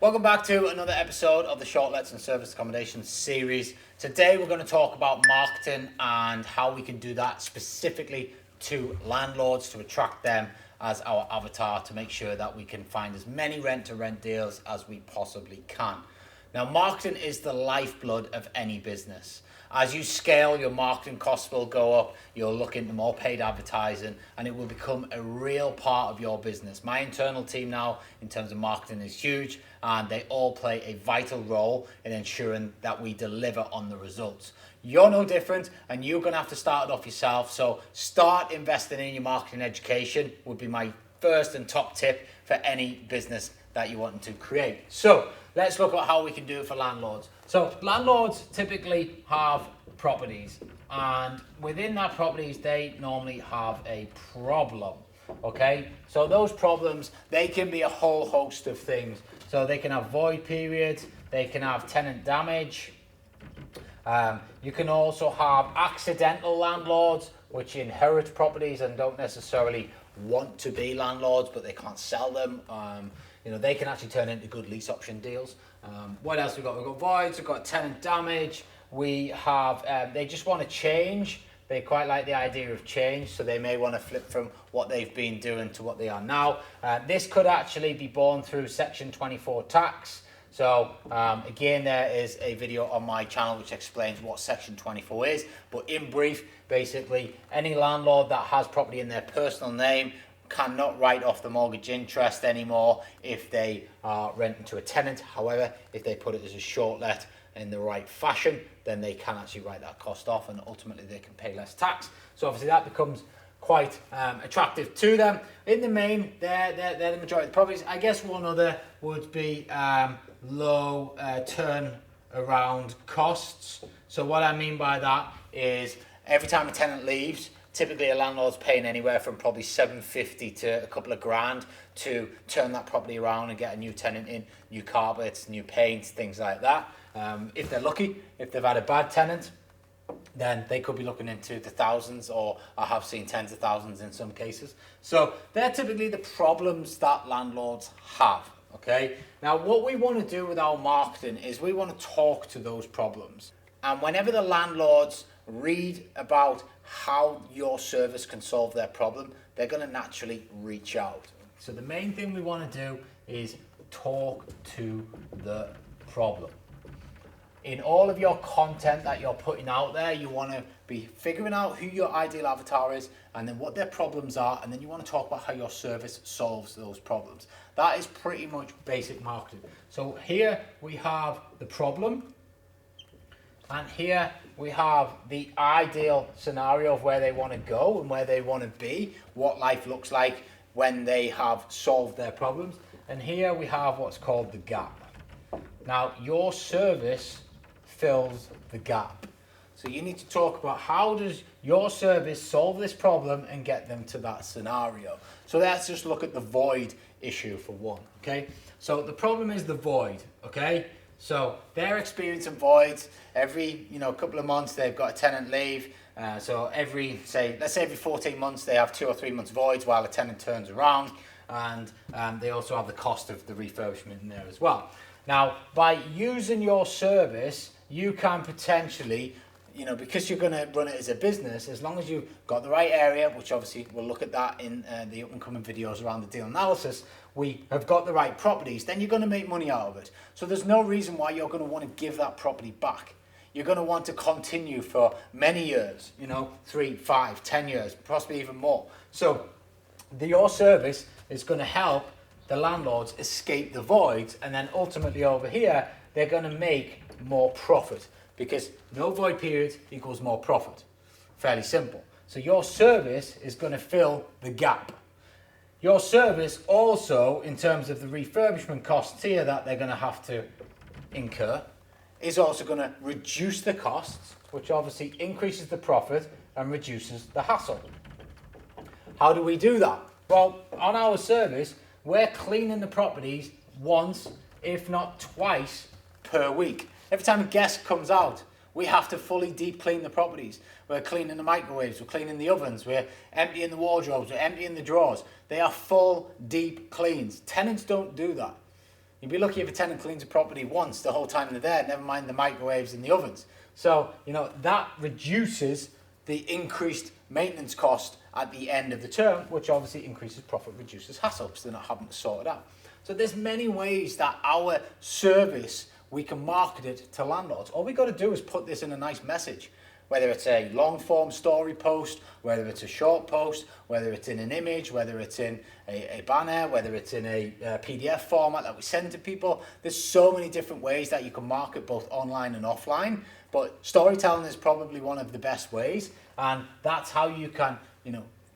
Welcome back to another episode of the Short Lets and Service Accommodation series. Today we're going to talk about marketing and how we can do that specifically to landlords to attract them as our avatar to make sure that we can find as many rent-to-rent deals as we possibly can. Now, marketing is the lifeblood of any business. As you scale, your marketing costs will go up, you'll look into more paid advertising, and it will become a real part of your business. My internal team now, in terms of marketing, is huge, and they all play a vital role in ensuring that we deliver on the results. You're no different, and you're going to have to start it off yourself, so start investing in your marketing education would be my first and top tip for any business that you want to create. So let's look at how we can do it for landlords. So landlords typically have properties, and within that properties, they normally have a problem. Okay, so those problems, they can be a whole host of things. So they can have void periods, they can have tenant damage. You can also have accidental landlords, which inherit properties and don't necessarily want to be landlords, but they can't sell them. They can actually turn into good lease option deals. What else we've got? We've got voids, we've got tenant damage. We have, they just want to change. They quite like the idea of change, so they may want to flip from what they've been doing to what they are now. This could actually be born through Section 24 tax. So again, there is a video on my channel which explains what Section 24 is. But in brief, basically, any landlord that has property in their personal name cannot write off the mortgage interest anymore if they are renting to a tenant. However, if they put it as a short let in the right fashion, then they can actually write that cost off and ultimately they can pay less tax. So obviously that becomes quite attractive to them. In the main, they're the majority of the properties. I guess one other would be low turnaround costs. So what I mean by that is every time a tenant leaves, typically a landlord's paying anywhere from probably $750 to a couple of grand to turn that property around and get a new tenant in, new carpets, new paints, things like that. If they're lucky, if they've had a bad tenant, then they could be looking into the thousands, or I have seen tens of thousands in some cases. So they're typically the problems that landlords have. Okay. Now, what we want to do with our marketing is we want to talk to those problems. And whenever the landlords read about how your service can solve their problem, they're going to naturally reach out. So the main thing we want to do is talk to the problem. In all of your content that you're putting out there, you want to be figuring out who your ideal avatar is and then what their problems are, and then you want to talk about how your service solves those problems. That is pretty much basic marketing. So here we have the problem, and here we have the ideal scenario of where they want to go and where they want to be, what life looks like when they have solved their problems. And here we have what's called the gap. Now, your service fills the gap. So you need to talk about how does your service solve this problem and get them to that scenario. So let's just look at the void issue for one, okay? So the problem is the void, okay? So they're experiencing voids every, couple of months. They've got a tenant leave. So let's say every 14 months, they have 2 or 3 months voids while a tenant turns around. And they also have the cost of the refurbishment in there as well. Now, by using your service, you can potentially, because you're going to run it as a business, as long as you've got the right area, which obviously we'll look at that in the up and coming videos around the deal analysis, we have got the right properties, then you're going to make money out of it. So there's no reason why you're going to want to give that property back. You're going to want to continue for many years, 3, 5, 10 years, possibly even more. So your service is going to help the landlords escape the voids, and then ultimately over here, they're going to make more profit, because no void period equals more profit. Fairly simple. So your service is going to fill the gap. Your service also, in terms of the refurbishment costs here that they're going to have to incur, is also going to reduce the costs, which obviously increases the profit and reduces the hassle. How do we do that? Well, on our service, we're cleaning the properties once, if not twice, per week. Every time a guest comes out, we have to fully deep clean the properties. We're cleaning the microwaves, we're cleaning the ovens, we're emptying the wardrobes, we're emptying the drawers. They are full, deep cleans. Tenants don't do that. You'd be lucky if a tenant cleans a property once the whole time they're there, never mind the microwaves and the ovens. So, that reduces the increased maintenance cost at the end of the term, which obviously increases profit, reduces hassle because they're not having to sort it out. So there's many ways that our service, we can market it to landlords. All we got to do is put this in a nice message, whether it's a long form story post, whether it's a short post, whether it's in an image, whether it's in a banner, whether it's in a PDF format that we send to people. There's so many different ways that you can market both online and offline, but storytelling is probably one of the best ways, and that's how you can,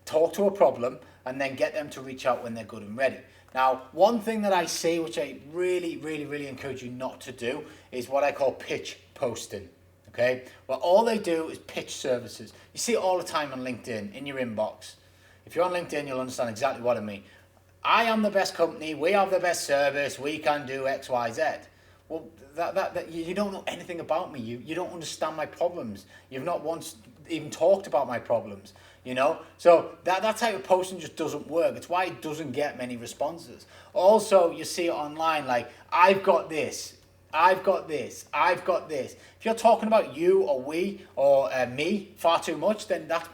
talk to a problem and then get them to reach out when they're good and ready. Now, one thing that I see, which I really, really, really encourage you not to do, is what I call pitch posting. Okay, well, all they do is pitch services. You see it all the time on LinkedIn, in your inbox. If you're on LinkedIn, you'll understand exactly what I mean. I am the best company, we have the best service, we can do X, Y, Z. Well, you don't know anything about me. You don't understand my problems. You've not once even talked about my problems, So that type of posting just doesn't work. It's why it doesn't get many responses. Also, you see it online like, I've got this. I've got this, I've got this. If you're talking about you or we or me far too much, then that's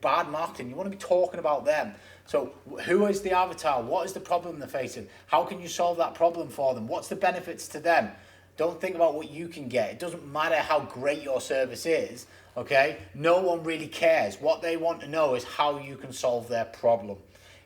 bad marketing. You want to be talking about them. So who is the avatar? What is the problem they're facing? How can you solve that problem for them? What's the benefits to them? Don't think about what you can get. It doesn't matter how great your service is, okay? No one really cares. What they want to know is how you can solve their problem.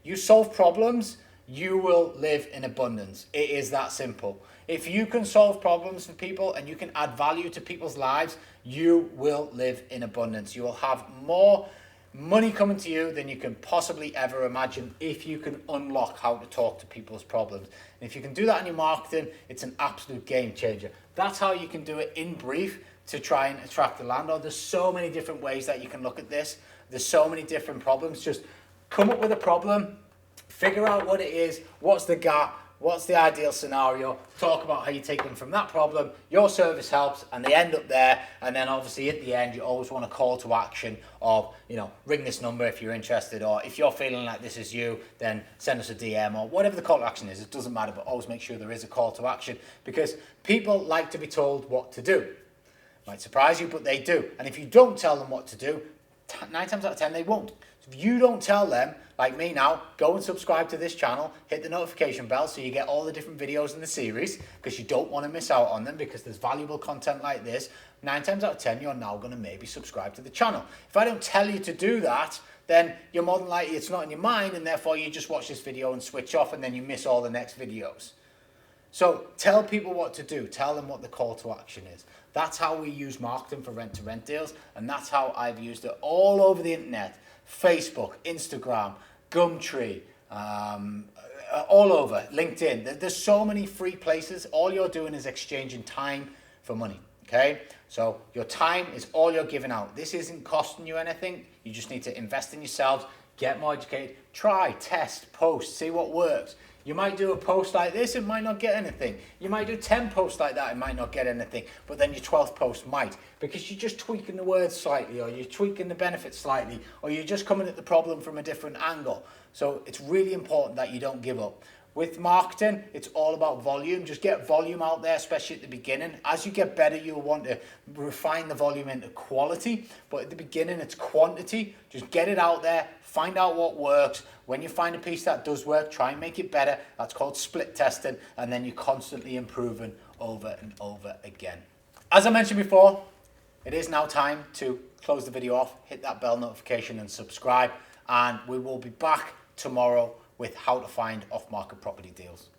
You solve problems, you will live in abundance. It is that simple. If you can solve problems for people and you can add value to people's lives, you will live in abundance. You will have more money coming to you than you can possibly ever imagine if you can unlock how to talk to people's problems. And if you can do that in your marketing, it's an absolute game changer. That's how you can do it in brief to try and attract the landlord. There's so many different ways that you can look at this. There's so many different problems. Just come up with a problem, figure out what it is, what's the gap, what's the ideal scenario, talk about how you take them from that problem, your service helps, and they end up there. And then obviously at the end, you always want a call to action of, ring this number if you're interested, or if you're feeling like this is you, then send us a DM or whatever the call to action is. It doesn't matter, but always make sure there is a call to action, because people like to be told what to do. Might surprise you, but they do. And if you don't tell them what to do, 9 times out of 10, they won't. So if you don't tell them, like me now, go and subscribe to this channel, hit the notification bell so you get all the different videos in the series, because you don't want to miss out on them, because there's valuable content like this. 9 times out of 10, you're now going to maybe subscribe to the channel. If I don't tell you to do that, then you're more than likely it's not in your mind, and therefore you just watch this video and switch off, and then you miss all the next videos. So tell people what to do. Tell them what the call to action is. That's how we use marketing for rent-to-rent deals, and that's how I've used it all over the internet. Facebook, Instagram, Gumtree, all over, LinkedIn. There's so many free places. All you're doing is exchanging time for money, okay? So your time is all you're giving out. This isn't costing you anything. You just need to invest in yourselves, get more educated, try, test, post, see what works. You might do a post like this, it might not get anything. You might do 10 posts like that, it might not get anything. But then your 12th post might, because you're just tweaking the words slightly, or you're tweaking the benefits slightly, or you're just coming at the problem from a different angle. So it's really important that you don't give up. With marketing, it's all about volume. Just get volume out there, especially at the beginning. As you get better, you'll want to refine the volume into quality. But at the beginning, it's quantity. Just get it out there, find out what works. When you find a piece that does work, try and make it better. That's called split testing. And then you're constantly improving over and over again. As I mentioned before, it is now time to close the video off, hit that bell notification and subscribe. And we will be back tomorrow with how to find off-market property deals.